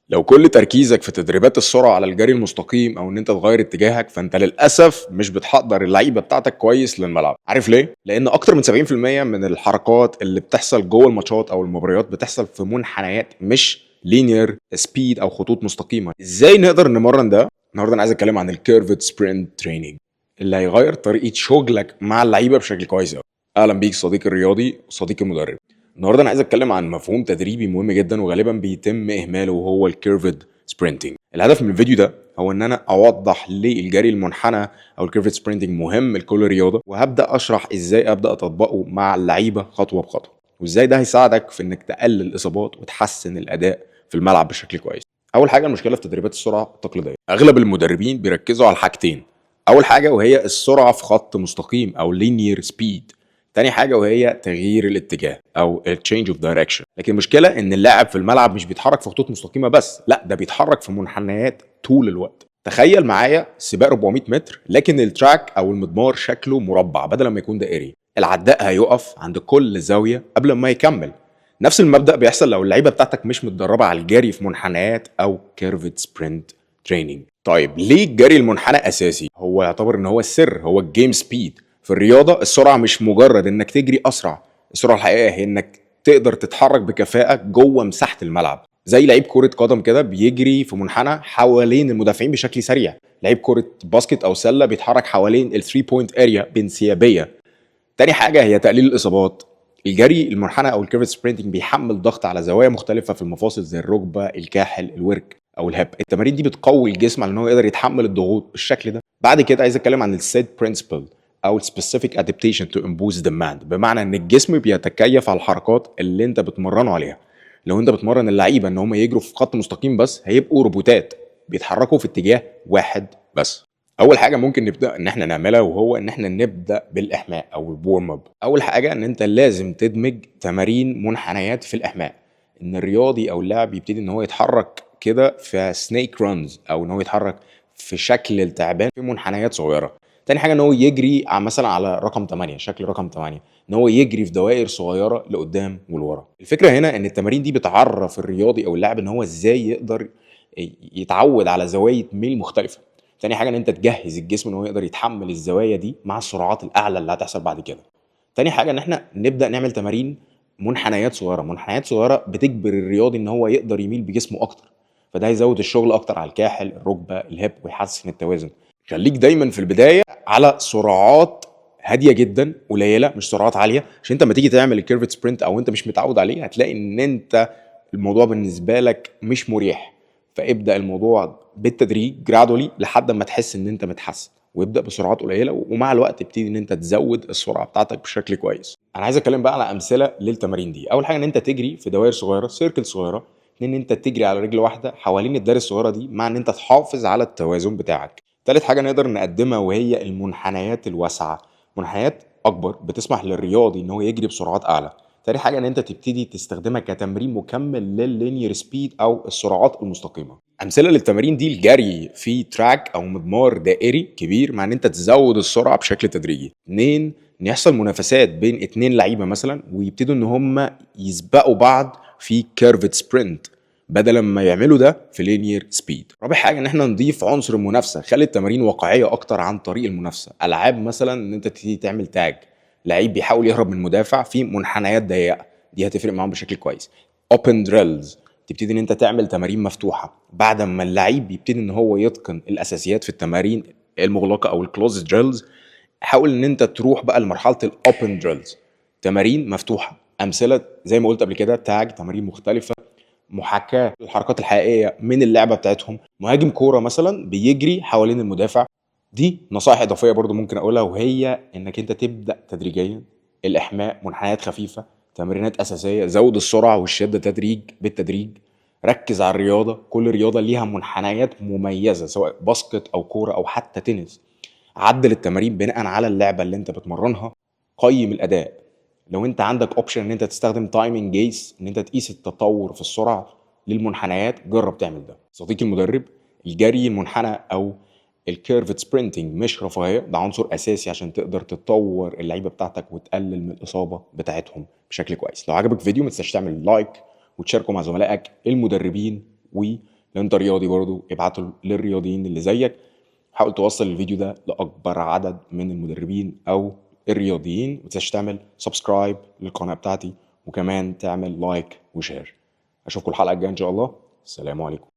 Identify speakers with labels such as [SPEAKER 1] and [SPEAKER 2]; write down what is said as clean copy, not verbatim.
[SPEAKER 1] لو كل تركيزك في تدريبات السرعة على الجري المستقيم أو إن أنت تغير اتجاهك، فأنت للأسف مش بتحضر اللعيبة بتاعتك كويس للملعب. عارف ليه؟ لأن أكتر من 70% من الحركات اللي بتحصل جوه الماتشات أو المباريات بتحصل في منحنيات، مش لينير سبيد أو خطوط مستقيمة. إزاي نقدر نمرن ده؟ النهارده أنا عايز أتكلم عن الكيرفد سبرنت تريننج اللي هيغير طريقة شغلك مع اللعيبة بشكل كويس أوي. أهلا بيك صديقي الرياضي وصديقي المدرب. النهارده انا عايز اتكلم عن مفهوم تدريبي مهم جدا وغالبا بيتم اهماله، وهو الكيرفد سبرنتنج. الهدف من الفيديو ده هو ان انا اوضح ليه الجري المنحنى او الكيرفد سبرنتنج مهم لكل رياضه، وهبدا اشرح ازاي ابدا اطبقه مع اللعيبه خطوه بخطوه، وازاي ده هيساعدك في انك تقلل الاصابات وتحسن الاداء في الملعب بشكل كويس. اول حاجه، المشكله في تدريبات السرعه التقليديه، اغلب المدربين بيركزوا على حاجتين. اول حاجه وهي السرعه في خط مستقيم او linear speed. تاني حاجة وهي تغيير الاتجاه أو change of direction. لكن المشكلة إن اللاعب في الملعب مش بيتحرك في خطوط مستقيمة بس، لا ده بيتحرك في منحنيات طول الوقت. تخيل معايا سباق 400 متر لكن التراك أو المضمار شكله مربع بدل ما يكون دائري. العداء هيقف عند كل زاوية قبل ما يكمل. نفس المبدأ بيحصل لو اللعيبة بتاعتك مش متدربة على الجري في منحنيات أو كيرفد سبرنت تريننج. طيب ليه الجري المنحنى أساسي؟ هو يعتبر إن هو السر، هو الجيم سبيد. في الرياضة السرعة مش مجرد انك تجري اسرع، السرعة الحقيقية هي انك تقدر تتحرك بكفاءة جوه مساحة الملعب. زي لعيب كرة قدم كده بيجري في منحنى حوالين المدافعين بشكل سريع، لعيب كرة باسكت او سلة بيتحرك حوالين ال 3 بوينت اريا بانسيابية. تاني حاجة هي تقليل الاصابات. الجري المنحنى او الكيرفت سبرينتنج بيحمل ضغط على زوايا مختلفة في المفاصل زي الركبة، الكاحل، الورك او الهب. التمارين دي بتقوي الجسم على ان هو يقدر يتحمل الضغوط بالشكل ده. بعد كده عايز اتكلم عن السيت برنسبل او specific adaptation to impose demand، بمعنى ان الجسم بيتكيف على الحركات اللي انت بتمرنه عليها. لو انت بتمرن اللعيبه ان هم يجروا في خط مستقيم بس، هيبقوا روبوتات بيتحركوا في اتجاه واحد بس. اول حاجه ممكن نبدا ان احنا نعملها وهو ان احنا نبدا بالاحماء او الورم اب. اول حاجه ان انت لازم تدمج تمارين منحنيات في الاحماء، ان الرياضي او اللاعب يبتدي ان هو يتحرك كده في سنيك رانز، او ان هو يتحرك في شكل التعبان في منحنيات صغيره. تاني حاجه ان هو يجري مثلا على رقم 8، شكل رقم 8، ان هو يجري في دوائر صغيره لقدام ولورا. الفكره هنا ان التمارين دي بتعرف الرياضي او اللاعب ان هو ازاي يقدر يتعود على زوايا ميل مختلفه. تاني حاجه ان انت تجهز الجسم ان هو يقدر يتحمل الزوايا دي مع السرعات الاعلى اللي هتحصل بعد كده. تاني حاجه ان احنا نبدا نعمل تمارين منحنيات صغيره. منحنيات صغيره بتجبر الرياضي ان هو يقدر يميل بجسمه اكتر، فده هيزود الشغل اكتر على الكاحل، الركبه، الهب، ويحسن التوازن. خليك دايما في البدايه على سرعات هاديه جدا قليله، مش سرعات عاليه، عشان انت لما تيجي تعمل الكيرفت سبرنت او انت مش متعود عليه هتلاقي ان انت الموضوع بالنسبه لك مش مريح. فابدا الموضوع بالتدريج جرادولي لحد ما تحس ان انت متحسن، وابدا بسرعات قليله، ومع الوقت ابتدي ان انت تزود السرعه بتاعتك بشكل كويس. انا عايز اتكلم بقى على امثله للتمارين دي. اول حاجه ان انت تجري في دوائر صغيره، سيركل صغيره. اتنين، ان انت تجري على رجل واحده حوالين الدائره الصغيره دي، مع ان انت تحافظ على التوازن بتاعك. تالت حاجه نقدر نقدمها وهي المنحنيات الواسعه، منحنيات اكبر بتسمح للرياضي ان هو يجري بسرعات اعلى. تاني حاجه ان انت تبتدي تستخدمها كتمرين مكمل لللينير سبيد او السرعات المستقيمه. امثله للتمارين دي الجري في تراك او مضمار دائري كبير، مع ان انت تزود السرعه بشكل تدريجي. اتنين، ان يحصل منافسات بين اتنين لعيبه مثلا ويبتدوا ان هم يسبقوا بعض في كيرفت سبرنت بدل ما يعملوا ده في لينير سبيد. رابع حاجه ان احنا نضيف عنصر المنافسه، خلي التمارين واقعيه اكتر عن طريق المنافسه. العاب مثلا ان انت تبتدي تعمل تاج، لعيب بيحاول يهرب من مدافع في منحنيات ضيقه، دي هتفرق معاهم بشكل كويس. اوبن دريلز، تبتدي ان انت تعمل تمارين مفتوحه بعد ما اللعيب يبتدي ان هو يتقن الاساسيات في التمارين المغلقه او الكلوز دريلز. حاول ان انت تروح بقى لمرحله الاوبن دريلز، تمارين مفتوحه. امثله زي ما قلت قبل كده تاج، تمارين مختلفه، محاكاه للحركات الحقيقيه من اللعبه بتاعتهم. مهاجم كوره مثلا بيجري حوالين المدافع. دي نصائح اضافيه برضو ممكن اقولها، وهي انك انت تبدا تدريجيا. الاحماء منحنيات خفيفه، تمرينات اساسيه، زود السرعه والشده تدريج بالتدريج. ركز على الرياضه، كل رياضه ليها منحنيات مميزه سواء باسكت او كوره او حتى تنس. عدل التمارين بناء على اللعبه اللي انت بتمرنها. قيم الاداء، لو انت عندك اوبشن ان انت تستخدم تايمنج جيس ان انت تقيس التطور في السرعه للمنحنيات، جرب تعمل ده. صديقي المدرب، الجري المنحنى او الكيرفت سبرينتنج مش رفاهيه، ده عنصر اساسي عشان تقدر تطور اللعيبه بتاعتك وتقلل من الاصابه بتاعتهم بشكل كويس. لو عجبك الفيديو ما تنساش تعمل لايك وتشاركه مع زملائك المدربين، لو انت رياضي برضو ابعته للرياضيين اللي زيك. حاول توصل الفيديو ده لاكبر عدد من المدربين او الرياضيين. متنساش تعمل سبسكرايب للقناه بتاعتي، وكمان تعمل لايك وشير. اشوفكم الحلقه الجايه ان شاء الله. السلام عليكم.